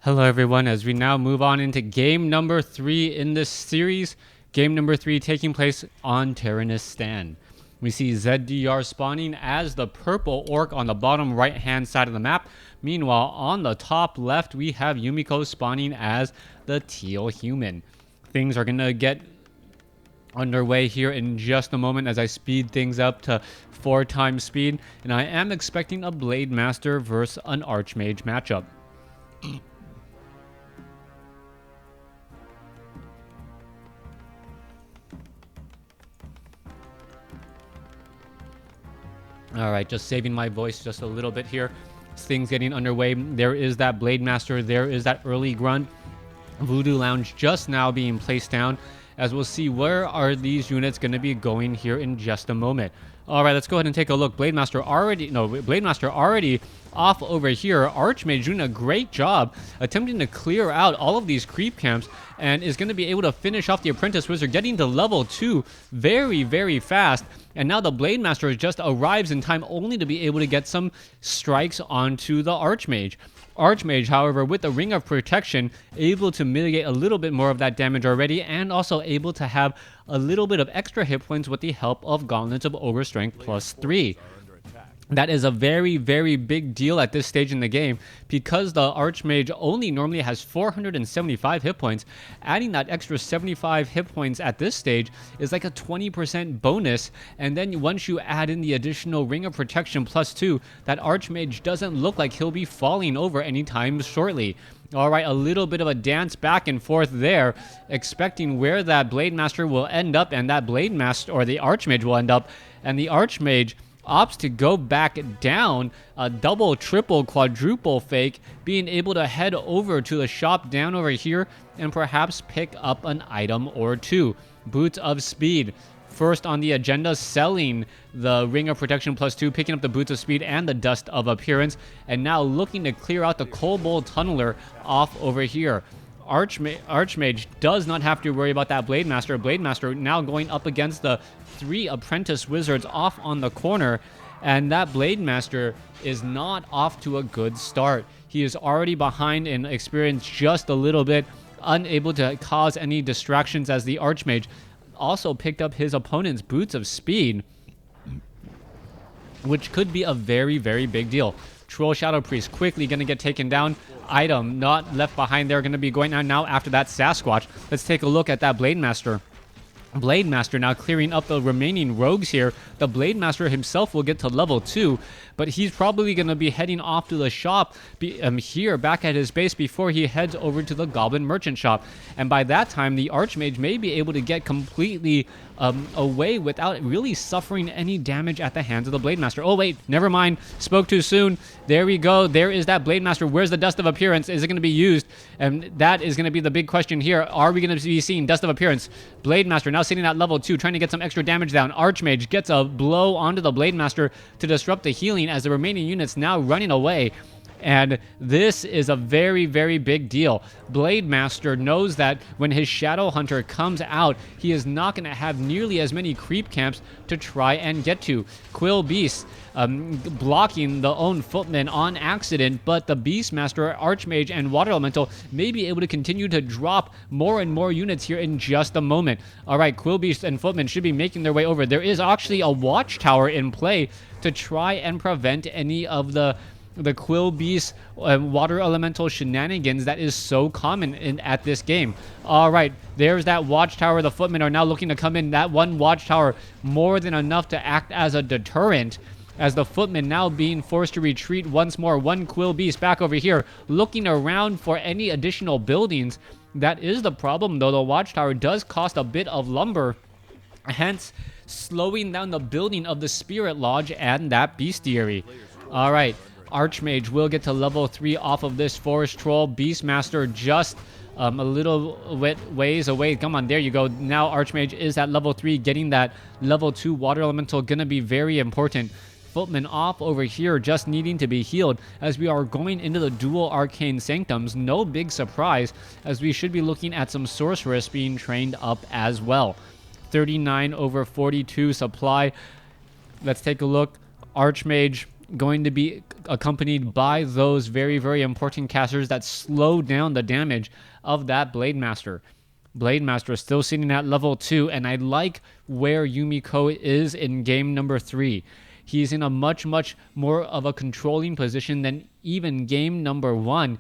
Hello everyone, as we now move on into game number 3 in this series. Game number 3 taking place on Tyrannistan. We see ZDR spawning as the purple orc on the bottom right hand side of the map. Meanwhile, on the top left, we have Yumiko spawning as the teal human. Things are going to get underway here in just a moment as I speed things up to 4 times speed. And I am expecting a Blade Master versus an Archmage matchup. Alright, just saving my voice just a little bit here. Things getting underway. There is that Blade Master. There is that early grunt. Voodoo Lounge just now being placed down. As we'll see, where are these units going to be going here in just a moment. Alright, let's go ahead and take a look. Blade Master already off over here. Archmage doing a great job attempting to clear out all of these creep camps and is going to be able to finish off the Apprentice Wizard, getting to level 2 very, very fast. And now the Blade Master just arrives in time only to be able to get some strikes onto the Archmage. Archmage, however, with the Ring of Protection, able to mitigate a little bit more of that damage already, and also able to have a little bit of extra hit points with the help of Gauntlets of Ogre Strength +3. That is a very, very big deal at this stage in the game, because the Archmage only normally has 475 hit points. Adding that extra 75 hit points at this stage is like a 20% bonus, and then once you add in the additional Ring of Protection +2, that Archmage doesn't look like he'll be falling over anytime shortly. Alright, a little bit of a dance back and forth there, expecting where that Blade Master will end up, and that Blade Master, or the Archmage, will end up, and the Archmage opts to go back down, a double, triple, quadruple fake, being able to head over to the shop down over here and perhaps pick up an item or two. Boots of Speed, first on the agenda, selling the Ring of Protection +2, picking up the Boots of Speed and the Dust of Appearance, and now looking to clear out the Kobold Tunneler off over here. Archmage does not have to worry about that Blade Master. Blade Master now going up against the 3 Apprentice Wizards off on the corner, and that Blade Master is not off to a good start. He is already behind in experience just a little bit, unable to cause any distractions, as the Archmage also picked up his opponent's Boots of Speed, which could be a very, very big deal. Troll Shadow Priest quickly going to get taken down. Item not left behind there, going to be going on now after that Sasquatch. Let's take a look at that Blade Master. Blade Master now clearing up the remaining rogues here. The Blade Master himself will get to level 2, but he's probably going to be heading off to the shop here back at his base before he heads over to the Goblin Merchant shop. And by that time, the Archmage may be able to get completely away without really suffering any damage at the hands of the Blade Master. Oh wait, never mind, spoke too soon. There we go, there is that Blade Master. Where's the Dust of Appearance? Is it going to be used? And that is going to be the big question here. Are we going to be seeing Dust of Appearance? Blade Master now sitting at level 2, trying to get some extra damage down. Archmage gets a blow onto the Blade Master to disrupt the healing, as the remaining units now running away. And this is a very, very big deal. Blade Master knows that when his Shadow Hunter comes out, he is not going to have nearly as many creep camps to try and get to. Quill Beast blocking the own footman on accident, but the Beastmaster, Archmage, and Water Elemental may be able to continue to drop more and more units here in just a moment. Alright, Quill Beast and footman should be making their way over. There is actually a watchtower in play to try and prevent any of the Quill Beast Water Elemental shenanigans that is so common at this game. Alright, there's that watchtower. The footmen are now looking to come in. That one watchtower more than enough to act as a deterrent, as the footmen now being forced to retreat once more. One Quill Beast back over here looking around for any additional buildings. That is the problem, though. The watchtower does cost a bit of lumber, hence slowing down the building of the Spirit Lodge and that bestiary. Alright, Archmage will get to level 3 off of this Forest Troll. Beastmaster just a little ways away. Come on, there you go. Now Archmage is at level 3, getting that level 2 Water Elemental. Gonna be very important. Footman off over here, just needing to be healed, as we are going into the dual Arcane Sanctums. No big surprise, as we should be looking at some Sorceress being trained up as well. 39 over 42 supply. Let's take a look. Archmage going to be accompanied by those very, very important casters that slow down the damage of that Blade Master. Blade Master is still sitting at level 2, and I like where Yumiko is in game number 3. He's in a much, much more of a controlling position than even game number 1.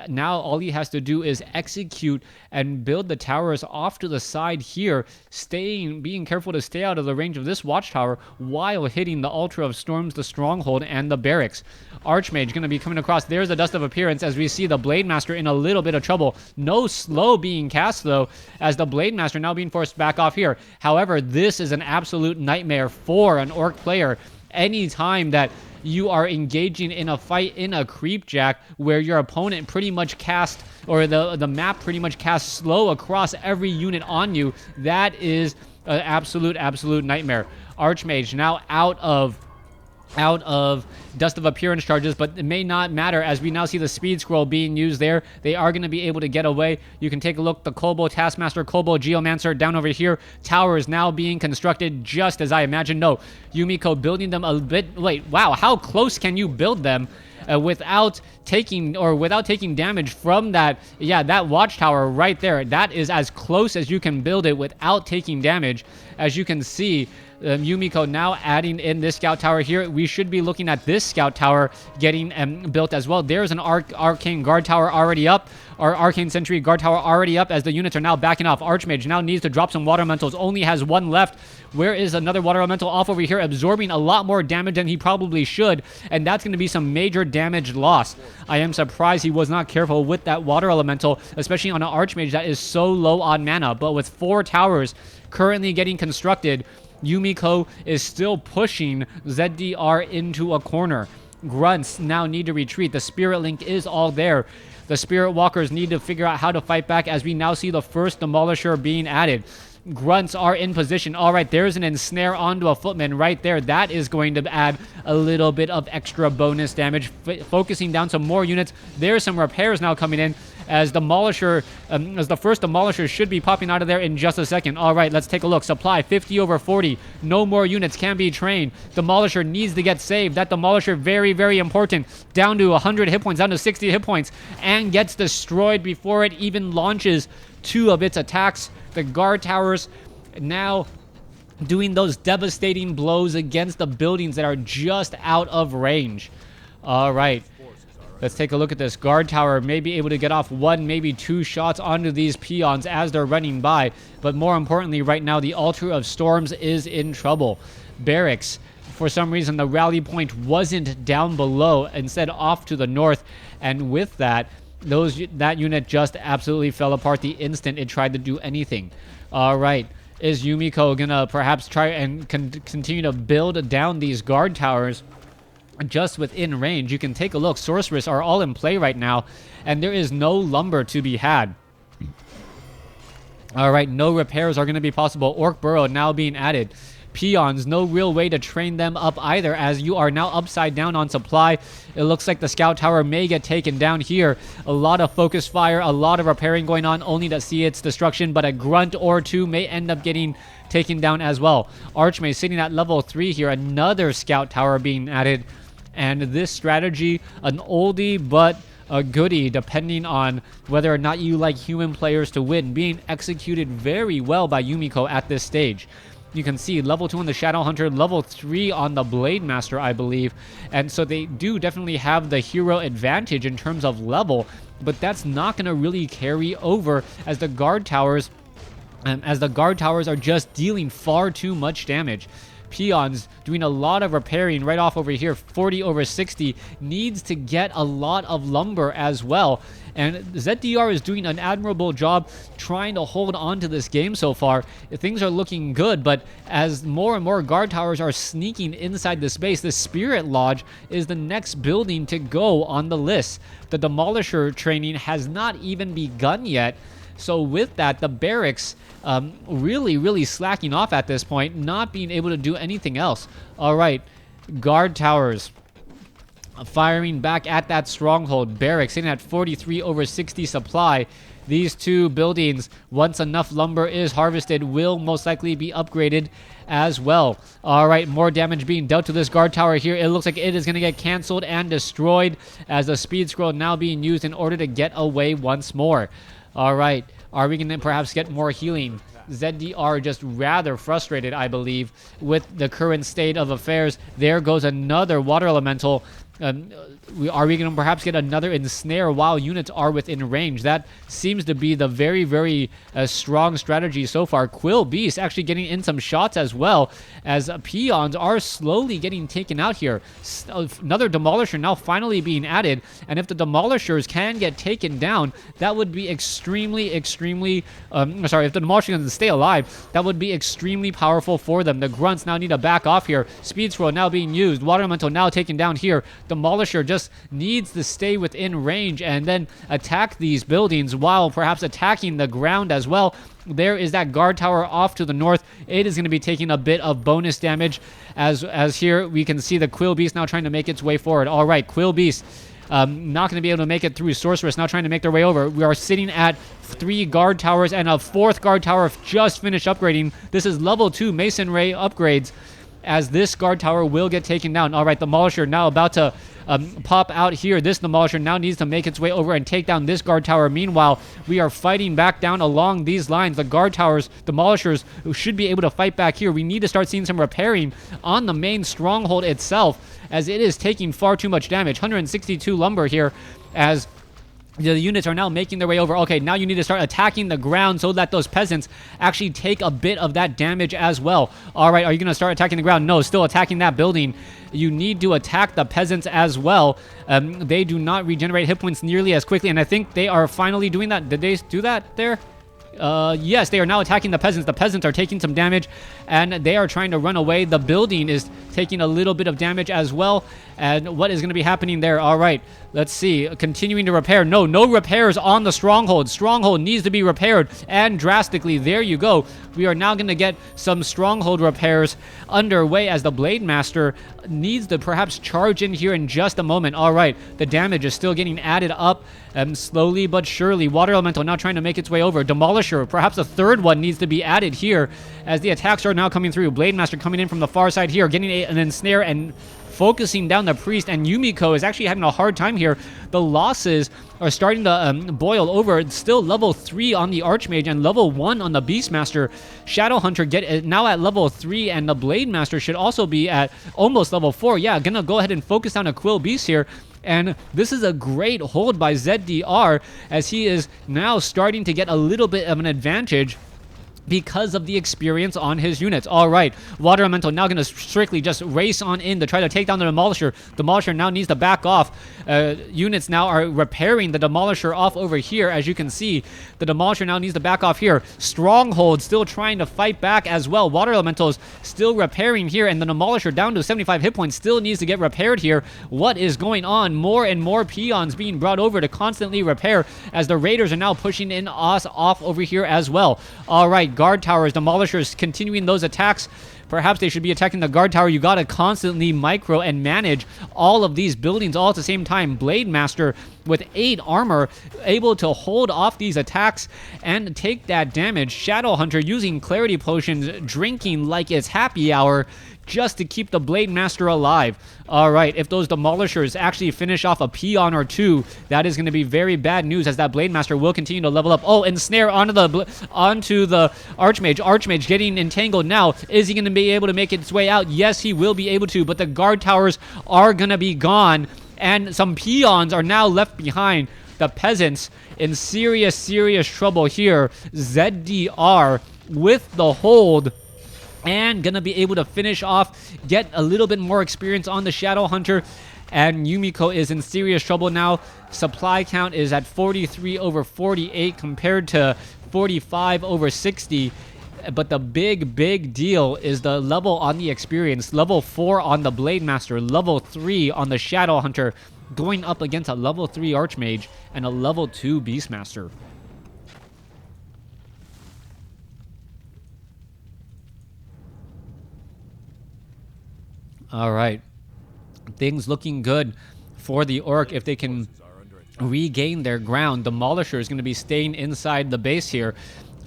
Now all he has to do is execute and build the towers off to the side here, being careful to stay out of the range of this watchtower while hitting the Altar of Storms, the Stronghold, and the Barracks. Archmage going to be coming across. There's the Dust of Appearance as we see the Blade Master in a little bit of trouble. No slow being cast though, as the Blade Master now being forced back off here. However, this is an absolute nightmare for an Orc player. Anytime that you are engaging in a fight in a creepjack where your opponent pretty much cast, or the map pretty much casts slow across every unit on you, that is an absolute nightmare. Archmage now out of Dust of Appearance charges, but it may not matter as we now see the speed scroll being used there. They are going to be able to get away. You can take a look. The Kobo Taskmaster, Kobo Geomancer down over here. Tower is now being constructed just as I imagined. No, Yumiko building them a bit. Wait, wow, how close can you build them without taking damage from that? Yeah, that watchtower right there. That is as close as you can build it without taking damage. As you can see, Yumiko now adding in this scout tower here. We should be looking at this scout tower getting built as well. There's an arcane guard tower already up, or arcane sentry guard tower already up, as the units are now backing off. Archmage now needs to drop some water elementals, only has one left. Where is another water elemental off over here, absorbing a lot more damage than he probably should, and that's going to be some major damage loss. I am surprised he was not careful with that water elemental, especially on an Archmage that is so low on mana. But with 4 towers currently getting constructed, Yumiko is still pushing ZDR into a corner. Grunts now need to retreat. The Spirit Link is all there. The Spirit Walkers need to figure out how to fight back as we now see the first Demolisher being added. Grunts are in position. All right, there's an ensnare onto a footman right there. That is going to add a little bit of extra bonus damage. Focusing down some more units. There's some repairs now coming in as Demolisher, as the first Demolisher should be popping out of there in just a second. All right, let's take a look. Supply 50 over 40. No more units can be trained. Demolisher needs to get saved. That Demolisher, very, very important. Down to 100 hit points, down to 60 hit points, and gets destroyed before it even launches 2 of its attacks. The guard towers now doing those devastating blows against the buildings that are just out of range. All right. Let's take a look at this. Guard tower may be able to get off 1, maybe 2 shots onto these peons as they're running by. But more importantly, right now, the Altar of Storms is in trouble. Barracks, for some reason, the rally point wasn't down below, instead off to the north. And with that, that unit just absolutely fell apart the instant it tried to do anything. All right. Is Yumiko going to perhaps try and continue to build down these guard towers just within range? You can take a look. Sorceress are all in play right now, and there is no lumber to be had. All right, no repairs are going to be possible. Orc Burrow now being added. Peons, no real way to train them up either, as you are now upside down on supply. It looks like the scout tower may get taken down here. A lot of focus fire, a lot of repairing going on, only to see its destruction, but a grunt or 2 may end up getting taken down as well. Archmage sitting at level 3 here, another scout tower being added. And this strategy, an oldie but a goodie, depending on whether or not you like human players to win, being executed very well by Yumiko at this stage. You can see level 2 on the Shadow Hunter, level 3 on the Blade Master, I believe. And so they do definitely have the hero advantage in terms of level, but that's not going to really carry over as the guard towers are just dealing far too much damage. Peons doing a lot of repairing right off over here. 40 over 60 needs to get a lot of lumber as well. And ZDR is doing an admirable job trying to hold on to this game so far. Things are looking good, but as more and more guard towers are sneaking inside the space, the Spirit Lodge is the next building to go on the list. The Demolisher training has not even begun yet. So with that, the barracks really slacking off at this point, not being able to do anything else. All right, guard towers. firing back at that stronghold. Barracks sitting at 43 over 60 supply. These two buildings, once enough lumber is harvested, will most likely be upgraded as well. All right, more damage being dealt to this guard tower here. It looks like it is going to get canceled and destroyed as the speed scroll now being used in order to get away once more. All right, are we going to perhaps get more healing? ZDR just rather frustrated, I believe, with the current state of affairs. There goes another water elemental. Are we going to perhaps get another ensnare while units are within range? That seems to be the very, very strong strategy so far. Quill Beast actually getting in some shots as well, as peons are slowly getting taken out here. Another Demolisher now finally being added, and if the Demolishers can get taken down, that would be extremely, extremely... sorry, if the Demolisher can stay alive, that would be extremely powerful for them. The Grunts now need to back off here. Speed Scroll now being used. Water Elemental now taken down here. Demolisher just needs to stay within range and then attack these buildings while perhaps attacking the ground as well. There is that guard tower off to the north. It is going to be taking a bit of bonus damage as here we can see the Quill Beast now trying to make its way forward. All right, Quill Beast not going to be able to make it through. Sorceress now trying to make their way over. We are sitting at 3 guard towers and a 4th guard tower just finished upgrading. This is level 2 Mason Ray upgrades, as this guard tower will get taken down. All right, the Demolisher now about to pop out here. This Demolisher now needs to make its way over and take down this guard tower. Meanwhile, we are fighting back down along these lines. The guard towers, Demolishers, who should be able to fight back here. We need to start seeing some repairing on the main stronghold itself, as it is taking far too much damage. 162 lumber here, as the units are now making their way over. Okay, now you need to start attacking the ground so that those peasants actually take a bit of that damage as well. All right, are you going to start attacking the ground? No, still attacking that building. You need to attack the peasants as well. They do not regenerate hit points nearly as quickly, and I think they are finally doing that. Did they do that there? Yes, they are now attacking the peasants. The peasants are taking some damage, and they are trying to run away. The building is taking a little bit of damage as well. And what is going to be happening there? All right, let's see. Continuing to repair. No repairs on the stronghold. Stronghold needs to be repaired, and drastically. There you go. We are now going to get some stronghold repairs underway, as the Blade Master needs to perhaps charge in here in just a moment. All right, the damage is still getting added up slowly but surely. Water Elemental now trying to make its way over. Demolisher, perhaps a 3rd one needs to be added here, as the attacks are now coming through. Blade Master coming in from the far side here, getting an ensnare and focusing down the priest, and Yumiko is actually having a hard time here. The losses are starting to boil over. It's still level 3 on the Archmage and level 1 on the Beastmaster. Shadowhunter now at level 3, and the Blade Master should also be at almost level 4. Yeah, gonna go ahead and focus on a Quill Beast here. And this is a great hold by ZDR, as he is now starting to get a little bit of an advantage because of the experience on his units. All right, Water Elemental now going to strictly just race on in to try to take down the Demolisher. Demolisher now needs to back off. Units now are repairing the Demolisher off over here. As you can see, the Demolisher now needs to back off here. Stronghold still trying to fight back as well. Water Elementals still repairing here, and the Demolisher down to 75 hit points still needs to get repaired here. What is going on? More and more peons being brought over to constantly repair, as the Raiders are now pushing in us off over here as well. All right, guard towers, Demolishers continuing those attacks. Perhaps they should be attacking the guard tower. You gotta constantly micro and manage all of these buildings all at the same time. Blade Master with 8 armor, able to hold off these attacks and take that damage. Shadowhunter using clarity potions, drinking like it's happy hour, just to keep the Blade Master alive. All right, if those Demolishers actually finish off a peon or 2, that is going to be very bad news, as that Blade Master will continue to level up. Oh, ensnare onto the Archmage. Archmage getting entangled now. Is he going to be able to make its way out? Yes, he will be able to, but the guard towers are going to be gone, and some peons are now left behind. The peasants in serious, serious trouble here. ZDR with the hold, and gonna be able to finish off, get a little bit more experience on the Shadowhunter. And Yumiko is in serious trouble now. Supply count is at 43 over 48 compared to 45 over 60. But the big deal is the level on the experience. Level 4 on the Blade Master, level 3 on the Shadowhunter, going up against a level 3 Archmage and a level 2 Beastmaster. All right, things looking good for the Orc if they can regain their ground. Demolisher is going to be staying inside the base here.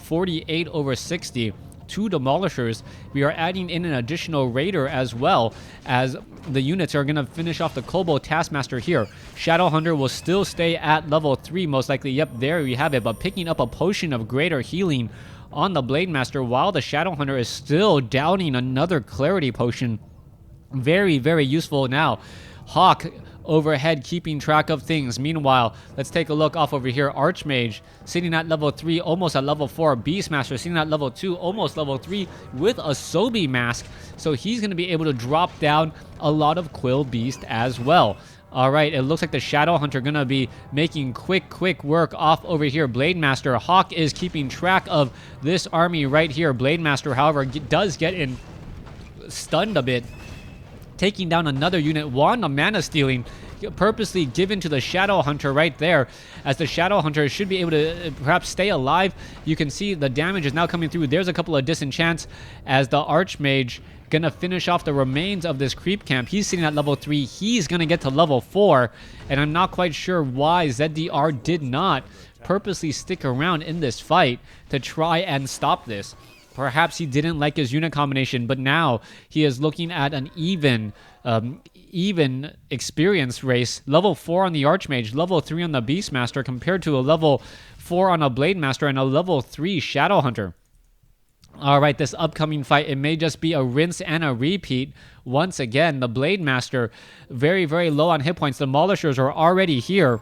48 over 60. 2 Demolishers. We are adding in an additional Raider as well, as the units are going to finish off the Kobold Taskmaster here. Shadowhunter will still stay at level 3 most likely. Yep, there we have it. But picking up a potion of greater healing on the Blade Master while the Shadowhunter is still downing another Clarity Potion. Very, very useful now. Hawk overhead keeping track of things. Meanwhile, let's take a look off over here. Archmage sitting at level 3, almost at level 4. Beastmaster sitting at level 2, almost level 3 with a Sobi mask. So he's going to be able to drop down a lot of Quill Beast as well. All right, it looks like the Shadowhunter going to be making quick work off over here. Blade Master, Hawk is keeping track of this army right here. Blade Master, however, does get in stunned a bit, taking down another unit. Wand of Mana Stealing purposely given to the Shadowhunter right there, as the Shadowhunter should be able to perhaps stay alive. You can see the damage is now coming through. There's a couple of disenchants as the Archmage gonna finish off the remains of this creep camp. He's sitting at level 3. He's gonna get to level 4, and I'm not quite sure why ZDR did not purposely stick around in this fight to try and stop this. Perhaps he didn't like his unit combination, but now he is looking at an even experience race. Level 4 on the Archmage, level 3 on the Beastmaster, compared to a level 4 on a Blade Master and a level 3 Shadowhunter. Alright, this upcoming fight, it may just be a rinse and a repeat. Once again, the Blade Master very, very low on hit points. The Demolishers are already here.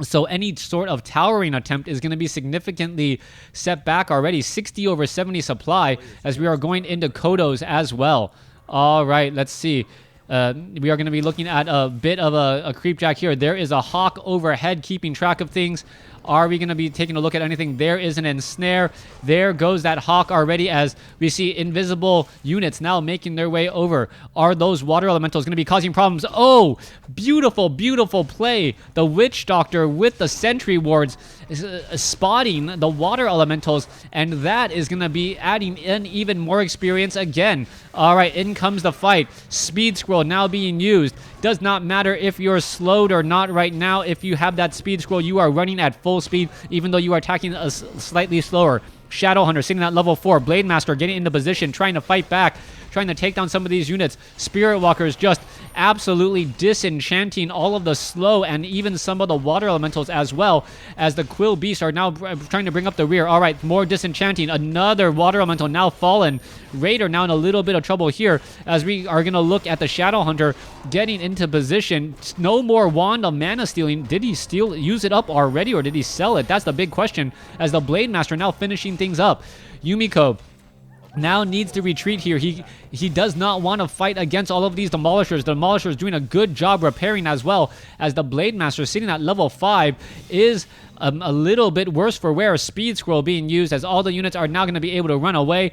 So any sort of towering attempt is going to be significantly set back already. 60 over 70 supply as we are going into Kodos as well. All right, let's see. We are going to be looking at a bit of a creepjack here. There is a Hawk overhead keeping track of things. Are we going to be taking a look at anything? There is an ensnare. There goes that Hawk already, as we see invisible units now making their way over. Are those water elementals going to be causing problems? Oh, beautiful, beautiful play. The Witch Doctor with the sentry wards is spotting the water elementals, and that is going to be adding in even more experience again. All right, in comes the fight. Speed Scroll now being used. Does not matter if you're slowed or not right now. If you have that Speed Scroll, you are running at full speed, even though you are attacking slightly slower. Shadowhunter sitting at level 4. Blade Master getting into position, trying to fight back, trying to take down some of these units. Spirit Walkers just absolutely disenchanting all of the slow and even some of the water elementals, as well as the Quill Beasts are now trying to bring up the rear. All right, more disenchanting. Another water elemental now fallen. Raider now in a little bit of trouble here, as we are going to look at the Shadowhunter getting into position. No more Wand of Mana Stealing. Did he use it up already, or did he sell it? That's the big question, as the Blade Master now finishing things up. Yumiko now needs to retreat here. He does not want to fight against all of these Demolishers. The Demolishers doing a good job repairing, as well as the Blade Master sitting at level 5 is a little bit worse for wear. Speed Scroll being used, as all the units are now going to be able to run away.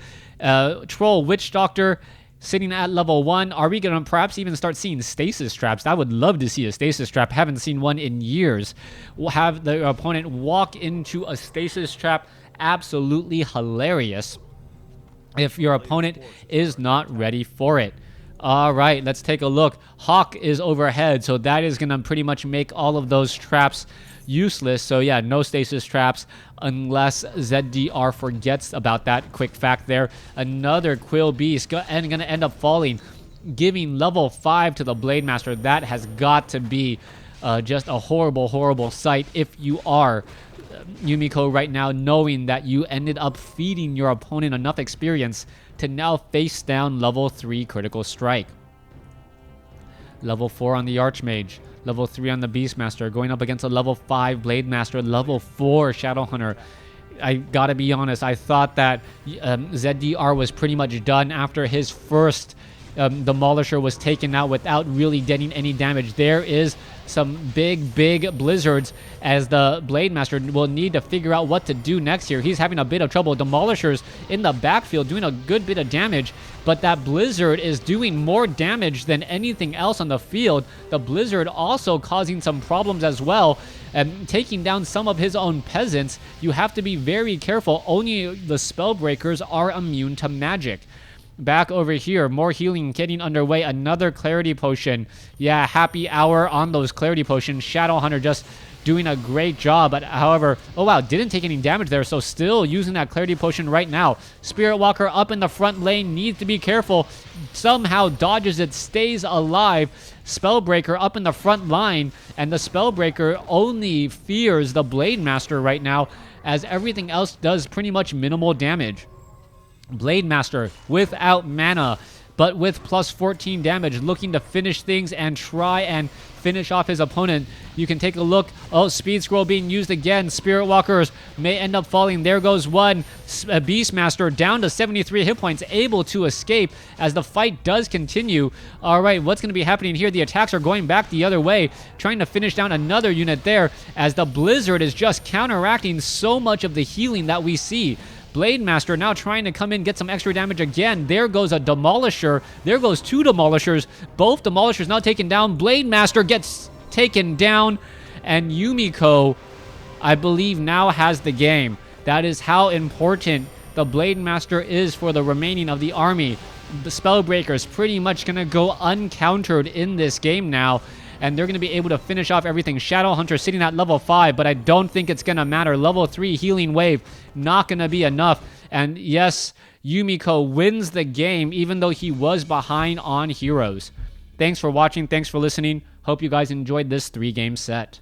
Troll Witch Doctor sitting at level 1. Are we going to perhaps even start seeing stasis traps? I would love to see a stasis trap. Haven't seen one in years. We'll have the opponent walk into a stasis trap. Absolutely hilarious if your opponent is not ready for it. All right, let's take a look. Hawk is overhead, so that is going to pretty much make all of those traps useless. So yeah, no stasis traps unless ZDR forgets about that. Quick fact there. Another Quill Beast and going to end up falling, giving level 5 to the Blade Master. That has got to be just a horrible, horrible sight if you are Yumiko right now, knowing that you ended up feeding your opponent enough experience to now face down level 3 Critical Strike. Level 4 on the Archmage, level 3 on the Beastmaster, going up against a level 5 Blade Master, level 4 Shadowhunter. I gotta be honest, I thought that ZDR was pretty much done after his first Demolisher was taken out without really getting any damage. There is some big blizzards, as the Blade Master will need to figure out what to do next here. He's having a bit of trouble. Demolishers in the backfield doing a good bit of damage, but that blizzard is doing more damage than anything else on the field. The blizzard also causing some problems as well, and taking down some of his own peasants. You have to be very careful. Only the Spellbreakers are immune to magic. back over here. More healing getting underway. Another clarity potion. Yeah, happy hour on those clarity potions. Shadowhunter just doing a great job. But however, oh wow, didn't take any damage there. So still using that clarity potion right now. Spirit Walker up in the front lane. Needs to be careful. Somehow dodges it. Stays alive. Spellbreaker up in the front line. And the Spellbreaker only fears the Blade Master right now, as everything else does pretty much minimal damage. Blade Master without mana, but with plus 14 damage, looking to finish things and try and finish off his opponent. You can take a look. Oh, Speed Scroll being used again. Spirit Walkers may end up falling. There goes one. Beastmaster down to 73 hit points, able to escape as the fight does continue. All right, what's going to be happening here? The attacks are going back the other way, trying to finish down another unit there, as the Blizzard is just counteracting so much of the healing that we see. Blade Master now trying to come in, get some extra damage again. There goes a Demolisher. There goes two Demolishers. Both Demolishers now taken down. Blade Master gets taken down. And Yumiko, I believe, now has the game. That is how important the Blade Master is for the remaining of the army. The Spellbreaker is pretty much going to go uncountered in this game now. And they're going to be able to finish off everything. Shadowhunter sitting at level 5, but I don't think it's going to matter. Level 3 healing wave, not going to be enough. And yes, Yumiko wins the game, even though he was behind on heroes. Thanks for watching. Thanks for listening. Hope you guys enjoyed this 3-game set.